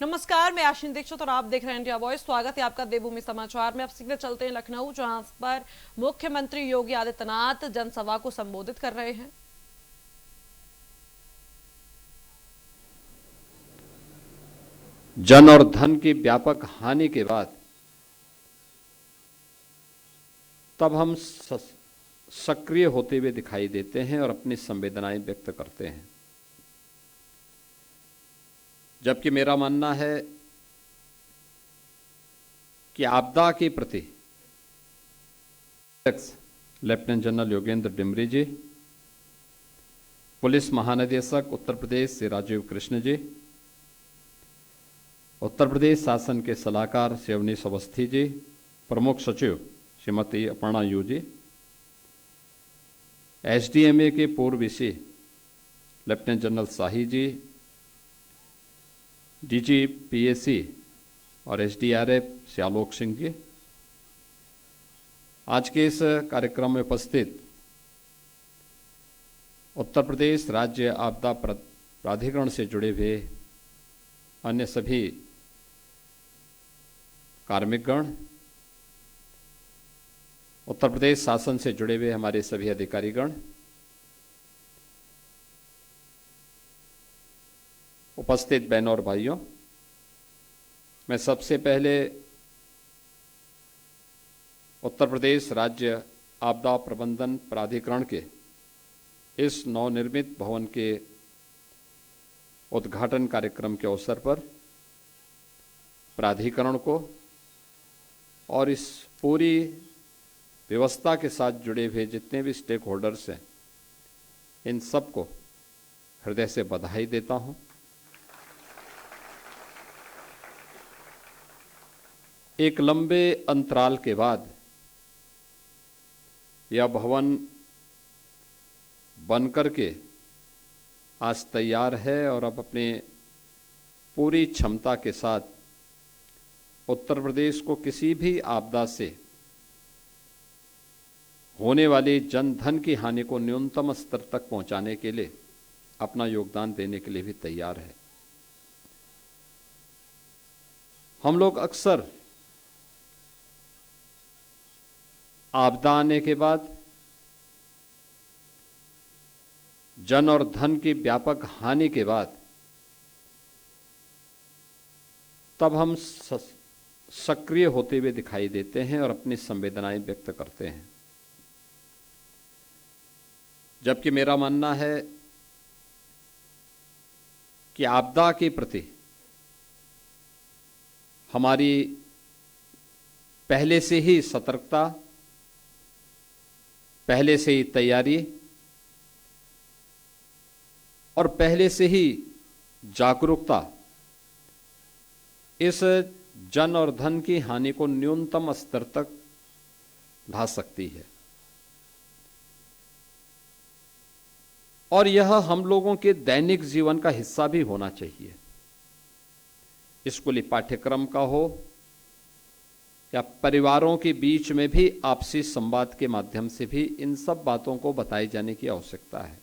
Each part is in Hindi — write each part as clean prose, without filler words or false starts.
नमस्कार, मैं आशीन दीक्षित और आप देख रहे हैं इंडिया वॉइस। स्वागत है आपका देवभूमि समाचार में। अब सीधे चलते हैं लखनऊ, जहां पर मुख्यमंत्री योगी आदित्यनाथ जनसभा को संबोधित कर रहे हैं। जन और धन की व्यापक हानि के बाद तब हम सक्रिय होते हुए दिखाई देते हैं और अपनी संवेदनाएं व्यक्त करते हैं। जबकि मेरा मानना है कि आपदा के प्रति लेफ्टिनेंट जनरल योगेंद्र डिमरी जी, पुलिस महानिदेशक उत्तर प्रदेश श्री राजीव कृष्ण जी, उत्तर प्रदेश शासन के सलाहकार श्री अवनीश अवस्थी जी, प्रमुख सचिव श्रीमती अपर्णा यू जी, एसडीएमए के पूर्व VC lieutenant general Shahi ji, DG PAC और एसडीआरएफ श्री आलोक सिंह जी, आज के इस कार्यक्रम में उपस्थित उत्तर प्रदेश राज्य आपदा प्राधिकरण से जुड़े हुए अन्य सभी कार्मिकगण, उत्तर प्रदेश शासन से जुड़े हुए हमारे सभी अधिकारीगण, उपस्थित बहनों और भाइयों, मैं सबसे पहले उत्तर प्रदेश राज्य आपदा प्रबंधन प्राधिकरण के इस नवनिर्मित भवन के उद्घाटन कार्यक्रम के अवसर पर प्राधिकरण को और इस पूरी व्यवस्था के साथ जुड़े हुए जितने भी स्टेक होल्डर्स हैं, इन सबको हृदय से बधाई देता हूं। एक लंबे अंतराल के बाद यह भवन बनकर के आज तैयार है और अब अपने पूरी क्षमता के साथ उत्तर प्रदेश को किसी भी आपदा से होने वाली जन धन की हानि को न्यूनतम स्तर तक पहुंचाने के लिए अपना योगदान देने के लिए भी तैयार है। हम लोग अक्सर आपदा आने के बाद जन और धन की व्यापक हानि के बाद तब हम सक्रिय होते हुए दिखाई देते हैं और अपनी संवेदनाएं व्यक्त करते हैं। जबकि मेरा मानना है कि आपदा के प्रति हमारी पहले से ही सतर्कता, पहले से ही तैयारी और पहले से ही जागरूकता इस जन और धन की हानि को न्यूनतम स्तर तक ला सकती है। और यह हम लोगों के दैनिक जीवन का हिस्सा भी होना चाहिए। स्कूली पाठ्यक्रम का हो या परिवारों के बीच में भी आपसी संवाद के माध्यम से भी इन सब बातों को बताए जाने की आवश्यकता है।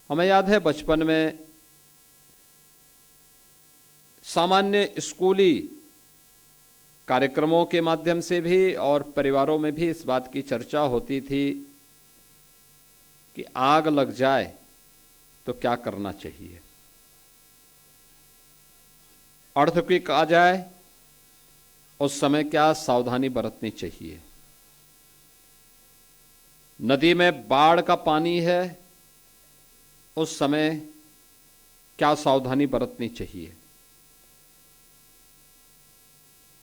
हमें याद है बचपन में सामान्य स्कूली कार्यक्रमों के माध्यम से भी और परिवारों में भी इस बात की चर्चा होती थी कि आग लग जाए तो क्या करना चाहिए, अर्थक्वेक आ जाए उस समय क्या सावधानी बरतनी चाहिए, नदी में बाढ़ का पानी है उस समय क्या सावधानी बरतनी चाहिए।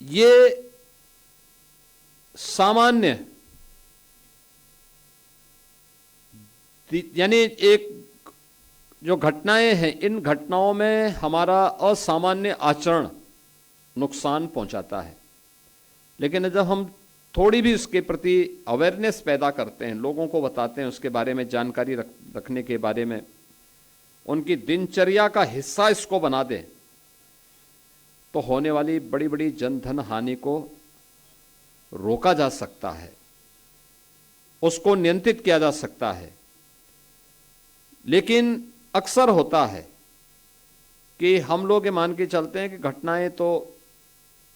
ये सामान्य यानी एक जो घटनाएं हैं, इन घटनाओं में हमारा असामान्य आचरण नुकसान पहुंचाता है। लेकिन जब हम थोड़ी भी उसके प्रति अवेयरनेस पैदा करते हैं, लोगों को बताते हैं, उसके बारे में जानकारी रखने के बारे में उनकी दिनचर्या का हिस्सा इसको बना दें, तो होने वाली बड़ी बड़ी जन धन हानि को रोका जा सकता है, उसको नियंत्रित किया जा सकता है। लेकिन अक्सर होता है कि हम लोग ये मान के चलते हैं कि घटनाएं तो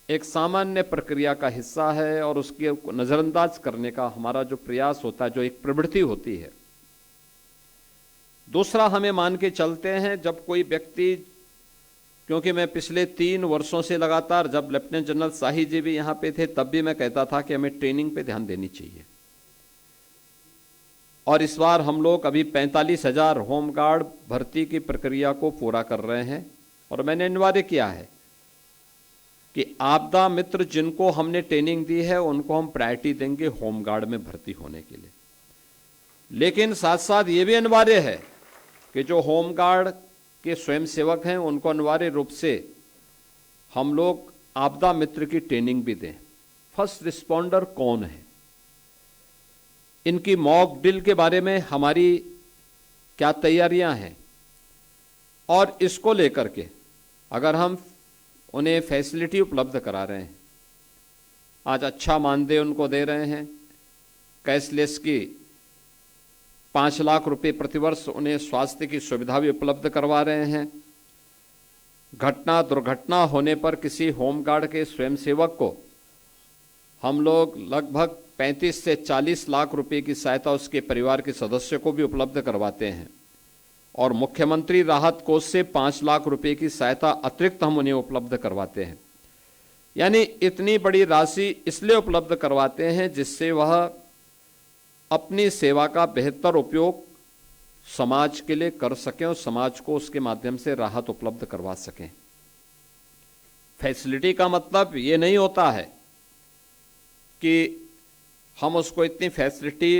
एक सामान्य प्रक्रिया का हिस्सा है और उसके नज़रअंदाज करने का हमारा जो प्रयास होता है, जो एक प्रवृत्ति होती है। दूसरा, हमें मान के चलते हैं जब कोई व्यक्ति, क्योंकि मैं पिछले 3 वर्षों से लगातार, जब लेफ्टिनेंट जनरल शाही जी भी यहाँ पे थे तब भी मैं कहता था कि हमें ट्रेनिंग पे ध्यान देनी चाहिए। और इस बार हम लोग अभी 45,000 होमगार्ड भर्ती की प्रक्रिया को पूरा कर रहे हैं और मैंने अनिवार्य किया है कि आपदा मित्र जिनको हमने ट्रेनिंग दी है उनको हम प्रायोरिटी देंगे होमगार्ड में भर्ती होने के लिए। लेकिन साथ साथ ये भी अनिवार्य है कि जो होमगार्ड के स्वयंसेवक हैं उनको अनिवार्य रूप से हम लोग आपदा मित्र की ट्रेनिंग भी दें। फर्स्ट रिस्पॉन्डर कौन है, इनकी मॉक ड्रिल के बारे में हमारी क्या तैयारियां हैं, और इसको लेकर के अगर हम उन्हें फैसिलिटी उपलब्ध करा रहे हैं, आज अच्छा मानदेय उनको दे रहे हैं, कैशलेस की 5 लाख रुपए प्रतिवर्ष उन्हें स्वास्थ्य की सुविधा भी उपलब्ध करवा रहे हैं, घटना दुर्घटना होने पर किसी होमगार्ड के स्वयंसेवक को हम लोग लगभग 35 से 40 लाख रुपए की सहायता उसके परिवार के सदस्य को भी उपलब्ध करवाते हैं, और मुख्यमंत्री राहत कोष से 5 लाख रुपए की सहायता अतिरिक्त हम उन्हें उपलब्ध करवाते हैं। यानी इतनी बड़ी राशि इसलिए उपलब्ध करवाते हैं जिससे वह अपनी सेवा का बेहतर उपयोग समाज के लिए कर सकें और समाज को उसके माध्यम से राहत उपलब्ध करवा सकें। फैसिलिटी का मतलब ये नहीं होता है कि हम उसको इतनी फैसिलिटी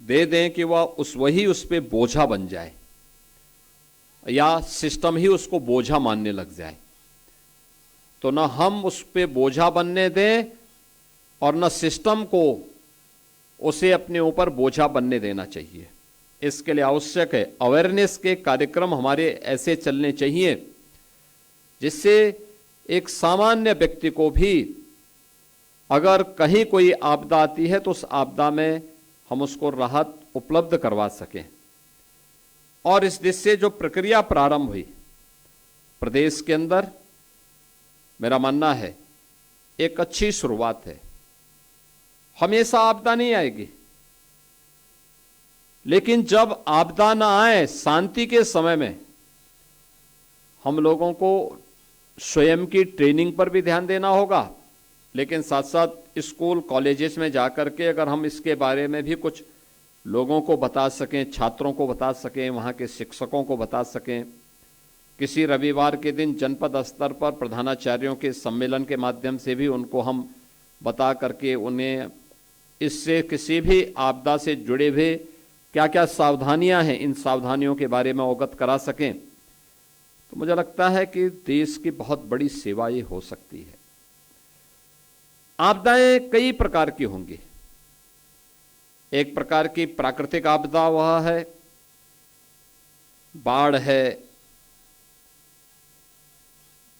दे दें कि वह वही उस पर बोझा बन जाए या सिस्टम ही उसको बोझा मानने लग जाए। तो न हम उस पर बोझा बनने दें और न सिस्टम को उसे अपने ऊपर बोझा बनने देना चाहिए। इसके लिए आवश्यक है अवेयरनेस के कार्यक्रम हमारे ऐसे चलने चाहिए जिससे एक सामान्य व्यक्ति को भी अगर कहीं कोई आपदा आती है तो उस आपदा में हम उसको राहत उपलब्ध करवा सकें। और इस दिशा से जो प्रक्रिया प्रारंभ हुई प्रदेश के अंदर, मेरा मानना है एक अच्छी शुरुआत है। हमेशा आपदा नहीं आएगी, लेकिन जब आपदा ना आए, शांति के समय में हम लोगों को स्वयं की ट्रेनिंग पर भी ध्यान देना होगा, लेकिन साथ साथ स्कूल कॉलेजेस में जाकर के अगर हम इसके बारे में भी कुछ लोगों को बता सकें, छात्रों को बता सकें, वहाँ के शिक्षकों को बता सकें। किसी रविवार के दिन जनपद स्तर पर प्रधानाचार्यों के सम्मेलन के माध्यम से भी उनको हम बता करके उन्हें इससे किसी भी आपदा से जुड़े हुए क्या क्या सावधानियां हैं, इन सावधानियों के बारे में अवगत करा सकें, तो मुझे लगता है कि देश की बहुत बड़ी सेवा ये हो सकती है। आपदाएं कई प्रकार की होंगी। एक प्रकार की प्राकृतिक आपदा वह है, बाढ़ है,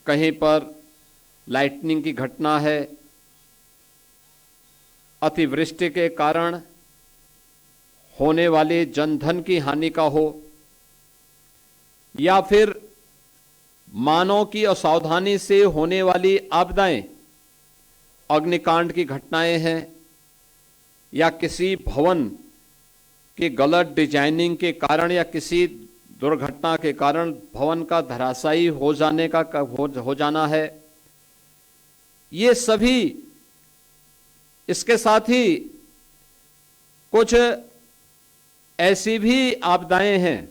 कहीं पर लाइटनिंग की घटना है, अतिवृष्टि के कारण होने वाले जनधन की हानि का हो, या फिर मानव की असावधानी से होने वाली आपदाएं, अग्निकांड की घटनाएं हैं, या किसी भवन की गलत डिजाइनिंग के कारण या किसी दुर्घटना के कारण भवन का धराशायी हो जाने का हो जाना है। ये सभी, इसके साथ ही कुछ ऐसी भी आपदाएं हैं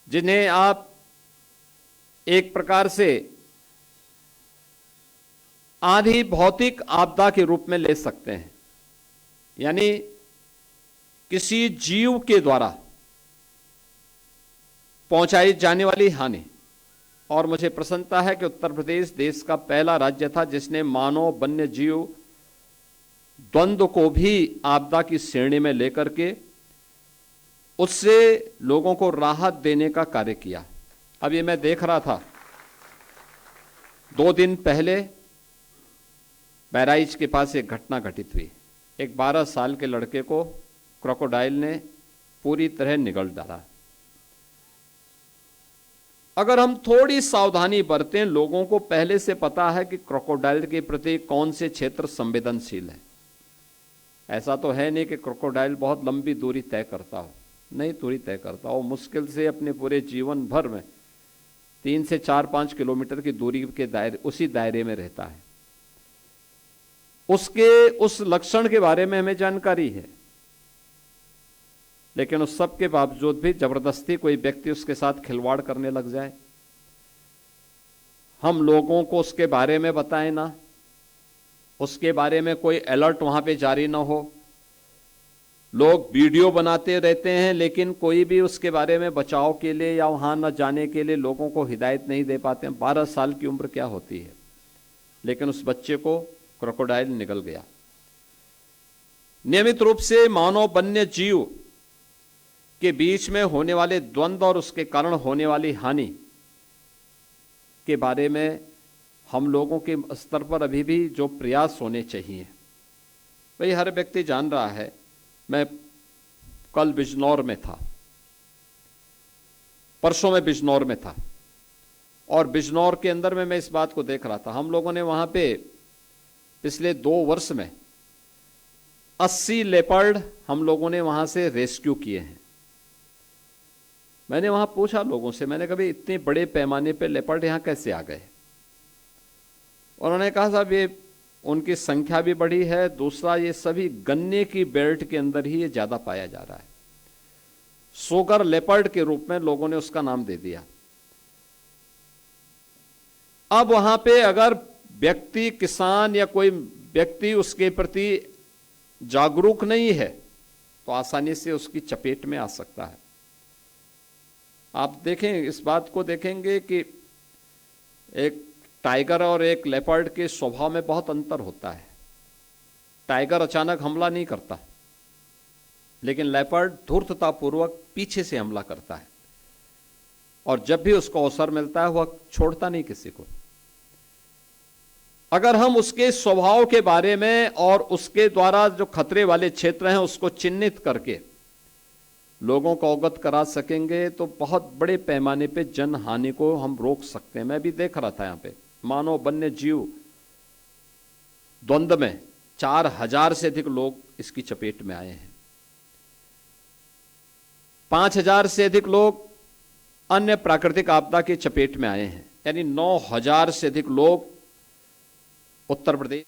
जिन्हें आप एक प्रकार से आधी भौतिक आपदा के रूप में ले सकते हैं, यानी किसी जीव के द्वारा पहुंचाई जाने वाली हानि। और मुझे प्रसन्नता है कि उत्तर प्रदेश देश का पहला राज्य था जिसने मानव वन्य जीव द्वंद्व को भी आपदा की श्रेणी में लेकर के उससे लोगों को राहत देने का कार्य किया। अब ये मैं देख रहा था, 2 दिन पहले बहराइच के पास एक घटना घटित हुई। एक 12 साल के लड़के को क्रोकोडाइल ने पूरी तरह निगल डाला। अगर हम थोड़ी सावधानी बरतें, लोगों को पहले से पता है कि क्रोकोडाइल के प्रति कौन से क्षेत्र संवेदनशील है। ऐसा तो है नहीं कि क्रोकोडाइल बहुत लंबी दूरी तय करता हो, नहीं दूरी तय करता हो, मुश्किल से अपने पूरे जीवन भर में 3 से 4-5 किलोमीटर की दूरी के दायरे, उसी दायरे में रहता है। उसके उस लक्षण के बारे में हमें जानकारी है, लेकिन उस सब के बावजूद भी जबरदस्ती कोई व्यक्ति उसके साथ खिलवाड़ करने लग जाए, हम लोगों को उसके बारे में बताएं ना, उसके बारे में कोई अलर्ट वहां पे जारी ना हो, लोग वीडियो बनाते रहते हैं लेकिन कोई भी उसके बारे में बचाव के लिए या वहां न जाने के लिए लोगों को हिदायत नहीं दे पाते हैं। 12 साल की उम्र क्या होती है, लेकिन उस बच्चे को क्रोकोडाइल निगल गया। नियमित रूप से मानव वन्य जीव के बीच में होने वाले द्वंद्व और उसके कारण होने वाली हानि के बारे में हम लोगों के स्तर पर अभी भी जो प्रयास होने चाहिए, भाई हर व्यक्ति जान रहा है। मैं कल बिजनौर में था, परसों में बिजनौर में था, और बिजनौर के अंदर में मैं इस बात को देख रहा था। हम लोगों ने वहां पे पिछले 2 वर्ष में 80 लेपर्ड हम लोगों ने वहां से रेस्क्यू किए हैं। मैंने वहां पूछा लोगों से, मैंने कभी इतने बड़े पैमाने पे लेपर्ड यहां कैसे आ गए? उन्होंने कहा साहब ये उनकी संख्या भी बढ़ी है, दूसरा ये सभी गन्ने की बेल्ट के अंदर ही ये ज्यादा पाया जा रहा है। सोगर लेपर्ड के रूप में लोगों ने उसका नाम दे दिया। अब वहां पे अगर व्यक्ति, किसान या कोई व्यक्ति उसके प्रति जागरूक नहीं है तो आसानी से उसकी चपेट में आ सकता है। आप देखें, इस बात को देखेंगे कि एक टाइगर और एक लेपर्ड के स्वभाव में बहुत अंतर होता है। टाइगर अचानक हमला नहीं करता, लेकिन लेपर्ड धूर्ततापूर्वक पीछे से हमला करता है, और जब भी उसको अवसर मिलता है वह छोड़ता नहीं किसी को। अगर हम उसके स्वभाव के बारे में और उसके द्वारा जो खतरे वाले क्षेत्र हैं उसको चिन्हित करके लोगों को अवगत करा सकेंगे तो बहुत बड़े पैमाने पे जन हानि को हम रोक सकते हैं। मैं भी देख रहा था, यहां पे मानव वन्य जीव द्वंद्व में 4000 से अधिक लोग इसकी चपेट में आए हैं। 5000 से अधिक लोग अन्य प्राकृतिक आपदा की चपेट में आए हैं, यानी 9000 से अधिक लोग उत्तर प्रदेश